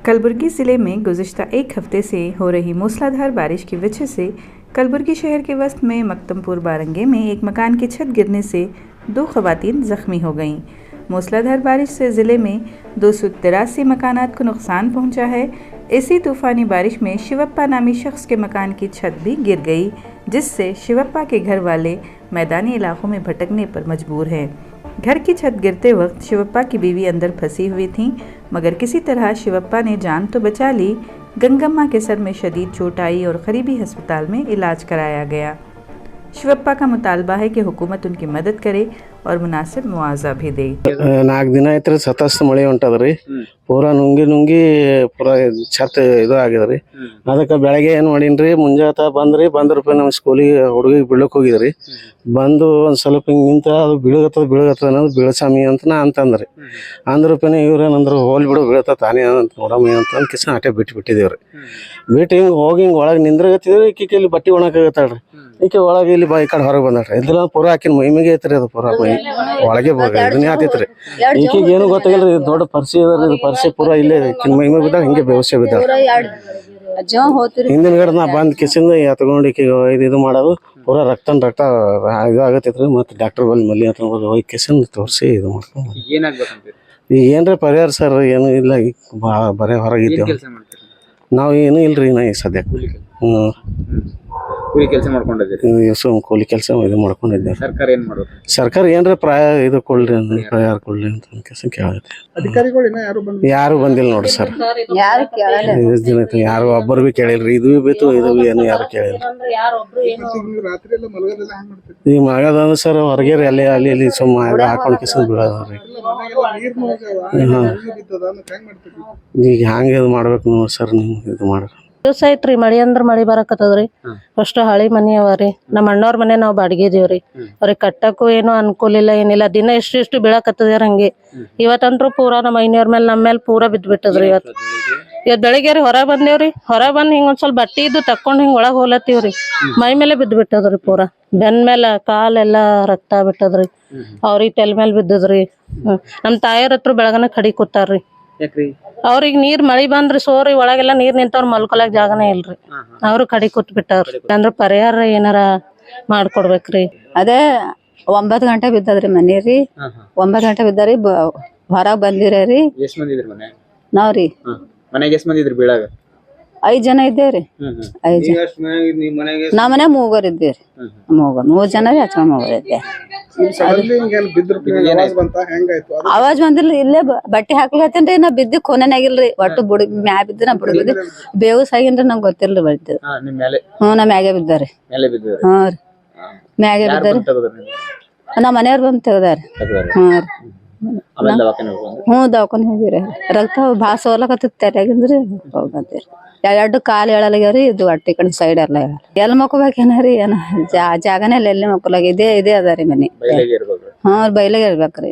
कलबुर्गी ज़िले में गुज़िश्ता एक हफ्ते से हो रही मूसलाधार बारिश की वजह से कलबुर्गी शहर के वस्त में मकतमपुर बारंगे में एक मकान की छत गिरने से 2 ख़वातीन ज़ख्मी हो गईं। मूसलाधार बारिश से ज़िले में 283 मकानात को नुकसान पहुंचा है। इसी तूफ़ानी बारिश में शिवप्पा नामी शख्स के मकान की छत भी गिर गई, जिससे शिवप्पा के घर वाले मैदानी इलाकों में भटकने पर मजबूर हैं। घर की छत गिरते वक्त शिवप्पा की बीवी अंदर फंसी हुई थी, मगर किसी तरह शिवप्पा ने जान तो बचा ली। गंगम्मा के सर में शदीद चोट आई और करीबी अस्पताल में इलाज कराया गया। शिवप्पा का मुतालबा है कि हुकूमत उनकी मदद करे और मुनासिब मुआवजा भी दे। 4 ದಿನ ಆಯ್ತು ರೀ, ಸತತ ಮಳೆ ಹೊಂಟದ್ರಿ. ಪೂರಾ ನುಂಗಿ ಪೂರಾ ಛತ್ ಇದು ಆಗ್ಯದ್ರಿ. ಅದಕ್ಕೆ ಬೆಳಗ್ಗೆ ಏನು ಮಾಡೀನ್ರಿ, ಮುಂಜಾತ ಬಂದ್ರಿ ನಮ್ಮ ಸ್ಕೂಲಿಗೆ ಹುಡುಗಿಗೆ ಬಿಡ್ಲಕ್ಕೆ ಹೋಗಿದ್ರಿ. ಬಂದು ಒಂದು ಸ್ವಲ್ಪ ಹಿಂಗೆ ನಿಂತ ಅದು ಬೀಳಗತ್ತದ ಅನ್ನೋದು ಬೀಳಸಾಮಿ ಅಂತ ನಾ ಅಂತಂದ್ರಿ. ಅಂದ್ರೂಪನೇ ಇವ್ರೇನಂದ್ರು ಹೋಲ್ ಬಿಡು ಬೀಳತ್ತ ತಾನೇ ಅಂತ ನೋಡಮ್ಮಿ ಅಂತ ಕಿಸನ ಆಟೆ ಬಿಟ್ಟಿದ್ದೇವ್ರಿ. ಬಿಟ್ಟು ಹಿಂಗೆ ಹೋಗಿ ಹಿಂಗೆ ಒಳಗೆ ನಿಂದ್ರಗತ್ತಿದ್ರಿ. ಈಕೆ ಇಲ್ಲಿ ಬಟ್ಟೆ ಒಣಗಾಗತ್ತಾಳ್ರಿ. ಈಕೆ ಒಳಗೆ ಇಲ್ಲಿ ಈ ಕಡೆ ಹೊರಗೆ ಬಂದಾಳ್ರಿ. ಇದ್ರ ಪೂರಾ ಆಕಿನ ಮೈಮಿಗೆ ಐತ್ರಿ, ಅದು ಪೂರಾ ಮೈ ಒಳಗೆ ಇದನ್ನೇ ಆತೈತ್ರಿ. ಈಕೆಗೆ ಏನು ಗೊತ್ತಾಗಿಲ್ರಿ, ಇದು ದೊಡ್ಡ ಪರ್ಸಿ ಅದ, ಇದು ಪರ್ಸಿ ಪೂರಾ ಇಲ್ಲೇ ಮೈಮೆ ಬಿದ್ದಾಗ ಹಿಂಗೆ ಬೇವಸೆ ಬಿದ್ದಾಳ. ಹಿಂದಿನಗಡೆ ನಾ ಬಂದ್ ಕಿಸಿಂದ ಎತ್ಕೊಂಡು ಈಕೆಗೆ ಇದು ಮಾಡೋದು ಪೂರಾ ರಕ್ತ ಇದು ಆಗತ್ತೈತ್ರಿ. ಮತ್ತೆ ಡಾಕ್ಟರ್ ಬಲ್ಲಿ ಮಲ್ಲಿ ಹತ್ರ ಹೋಗಿ ಕಿಸಿಂದ ತೋರಿಸಿ ಇದು ಮಾಡ್ಕೊಂಡು ಈಗ ಏನ್ರಿ ಪರಿಹಾರ ಸರ್ ಏನು ಇಲ್ಲ. ಈಗ ಬರೇ ಹೊರಗಿದ್ದೇವೆ ನಾವು, ಏನೂ ಇಲ್ರಿ ನಾ ಈಗ ಸದ್ಯಕ್ಕೆ. ಕೂಲಿ ಕೆಲಸ ಮಾಡ್ಕೊಂಡಿದ್ದೀರಿ? ಕೂಲಿ ಕೆಲಸ ಇದು ಮಾಡ್ಕೊಂಡಿದ್ದೇವೆ. ಸರ್ಕಾರ ಏನು ಮಾಡೋದು? ಸರ್ಕಾರ ಏನ್ರ ಇದು ಕೊಡ್ಲಿ ಅಂದ್ರೆ ಪರಿಹಾರ ಕೊಡ್ಲಿ ಅಂತ ಕೆಲಸ ಕೇಳತ್ತೆ. ಅಧಿಕಾರಿಗಳು ಯಾರು ಬಂದಿಲ್ಲ ನೋಡ್ರಿ ಸರ್. ಎಷ್ಟು ದಿನ ಆಯ್ತು ಯಾರು ಒಬ್ಬರು ಭೀ ಕೇಳಿಲ್ರಿ. ಇದು ಬೇಕು ಇದು ಏನು ಯಾರು ಕೇಳಿಲ್ಲ. ಈಗ ಮಗದಂದ್ರೆ ಸರ್ ಹೊರಗೆ ಅಲ್ಲಿ ಸುಮ್ಮ ಹಾಕೊಂಡು ಕಿಸ ಬೀಳೋದ್ರಿ. ಈಗ ಹ್ಯಾಂಗ ಇದು ಮಾಡ್ಬೇಕು ನೋಡಿ ಸರ್, ನೀವು ಇದು ಮಾಡ್ರಿ. ದಿವಸ ಐತ್ರಿ ಮಳಿ ಅಂದ್ರ ಮಳಿ ಬರಕತ್ತದ್ರಿ. ಅಷ್ಟು ಹಳಿ ಮನಿ ಅವರಿ. ನಮ್ಮ ಅಣ್ಣವ್ರ ಮನೆ ನಾವ್ ಬಾಡಿಗೆ ಇದೀವ್ರಿ. ಅವ್ರಿಗೆ ಕಟ್ಟಕ್ಕೂ ಏನು ಅನುಕೂಲ ಇಲ್ಲ, ಏನಿಲ್ಲ. ದಿನ ಎಷ್ಟು ಬೀಳಕತ್ತದ್ರಿ ಹಂಗೆ. ಇವತ್ತಂತ್ರು ಪೂರಾ ನಮ್ಮ ಐನವ್ರ ಮೇಲೆ ನಮ್ಮ ಮೇಲೆ ಪೂರಾ ಬಿದ್ದಬಿಟ್ಟದ್ರಿ. ಇವತ್ ಬೆಳಿಗ್ಗೆ ಹೊರ ಬಂದೇವ್ರಿ. ಹೊರ ಬಂದ್ ಹಿಂಗ ಒಂದ್ ಸ್ವಲ್ಪ ಬಟ್ಟೆ ಇದ್ದು ತಕೊಂಡ್ ಹಿಂಗ್ ಒಳಗ್ ಹೋಲತ್ತೀವ್ರಿ. ಮೈ ಮೇಲೆ ಬಿದ್ದಬಿಟ್ಟದ್ರಿ. ಪೂರಾ ಬೆನ್ ಮೇಲೆ ಕಾಲೆಲ್ಲಾ ರಕ್ತ ಬಿಟ್ಟದ್ರಿ. ಅವ್ರಿಗೆ ತೆಲ್ ಮೇಲೆ ಬಿದ್ದದ್ರಿ. ನಮ್ ತಾಯಿಯವ್ರ ಹತ್ರ ಬೆಳಗನ ಕಡಿ ಕೂತಾರ್ರಿ. ಅವ್ರಿಗೆ ನೀರ್ ಮಳಿ ಬಂದ್ರಿ ಸೋರಿ ಒಳಗೆಲ್ಲಾ ನೀರ್ ನಿಂತವ್ರ ಮಲ್ಕೊಳಕ್ ಜಾಗನೇ ಇಲ್ರಿ. ಅವ್ರು ಕಡಿ ಕೂತ್ ಬಿಟ್ಟವ್ರಿ. ಅಂದ್ರ ಪರಿಹಾರ ಏನಾರ ಮಾಡ್ಕೊಡ್ಬೇಕ್ರಿ. ಅದೇ 9 ಗಂಟೆ ಬಿದ್ದದ್ರಿ ಮನಿ ರೀ. 9 ಗಂಟೆ ಬಿದ್ದಾರಿ. ಹೊರಗ್ ಬಂದಿರಿ. ಎಷ್ಟ್ ಮಂದಿ ಇದ್ರಿ ಮನೆ? ನಾವ್ರಿ ಮನೆಗೆ ಎಷ್ಟ್ ಮಂದಿ ಇದ್ರಿ ಬೀಳಾಗ? 5 ಜನ ಇದ್ದೇವ್ರಿ. 5 ಜನ. ನಾ ಮನೆ 3 ಇದ್ದೇವ್ರಿ. 3 ಜನ ರೀ. ಹಚ್ಕೊಂಡ್ 3 ಇದ್ದೆ. ಆವಾಜ್ ಬಂದಿಲ್ರಿ. ಇಲ್ಲೇ ಬಟ್ಟೆ ಹಾಕ್ಲತ್ತೇನ್ರಿ. ನಾ ಬಿದ್ದಿ ಖೋನೆನಾಗಿಲ್ರಿ. ಒಟ್ಟು ಬುಡಗ್ ಮ್ಯಾ ಬಿದ್ದ ನಾ ಬುಡಗ್ ಬಿದ್ದಿ ಬೇವುಸ್ ಆಗಿನ್ರಿ. ನಂಗೆ ಗೊತ್ತಿಲ್ರಿ ಬಡ್ದು. ನಾ ಮ್ಯಾಗೆ ಬಿದ್ದಾರಿ. ಹ್ಞೂ ರೀ, ಮ್ಯಾಗೆ ಬಿದ್ದಾರಿ. ನಾ ಮನೆಯವ್ರ ಬಂದ್ ತೆಗ್ದಾರಿ. ದವಾಖಾನೆ ಹೋಗಿವ್ರಿ. ರಕ್ತ ಭಾಳ ಸೋಲಕತ್ತ ತೆರೆಯಾಗಿಂದ್ರಿ. ಹೋಗಂತೀರಿ. 2 ಕಾಲು ಹೇಳಲಾಗ್ಯಾವ್ರಿ. ಇದು ಹೊಟ್ಟಿ ಕಡೆ ಸೈಡ್ ಎಲ್ಲ ಎಲ್ಲಿ ಮಕ್ಕೋಬೇಕೇನಾರಿ? ಏನ ಜಾಗನೇ ಎಲ್ಲಿ ಮಕ್ಕೋಲಾಗ ಇದೇ ಅದಾರಿ ಮನಿ. ಬೈಲಾಗ ಇರ್ಬೇಕ್ರಿ.